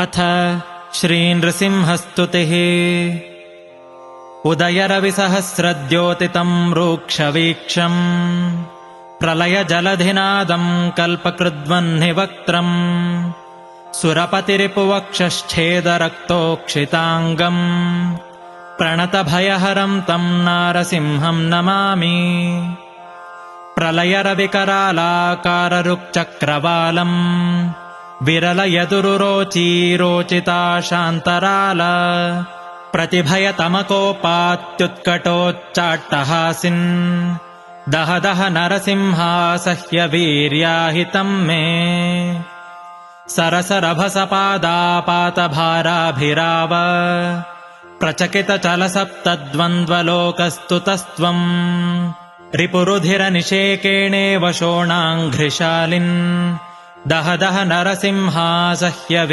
अथ श्रीनृसिंहस्तुतिः। उदयरविसहस्रद्योतितम् रूक्षवीक्षम् प्रलयजलधिनादम् कल्पकृद्वह्निवक्त्रम् सुरपतिरिपुवक्षश्छेदरक्तोक्षिताङ्गम् प्रणतभयहरम् तम् नारसिंहम् नमामि। प्रलयरविकरालाकाररुक्चक्रवालम् विरलयदुरुरोचीरोचिता शान्तराल प्रतिभयतमकोपात्युत्कटोच्चाट्टहासिन् दह दह नरसिंहासह्य वीर्याहितम् मे। सरसरभसपादापातभाराभिराव प्रचकितचलसप्तद्वन्द्वलोकस्तुतस्त्वम् रिपुरुधिरनिषेकेणेव शोणाङ्घ्रिशालिन् दह दह नरसिंहासह्य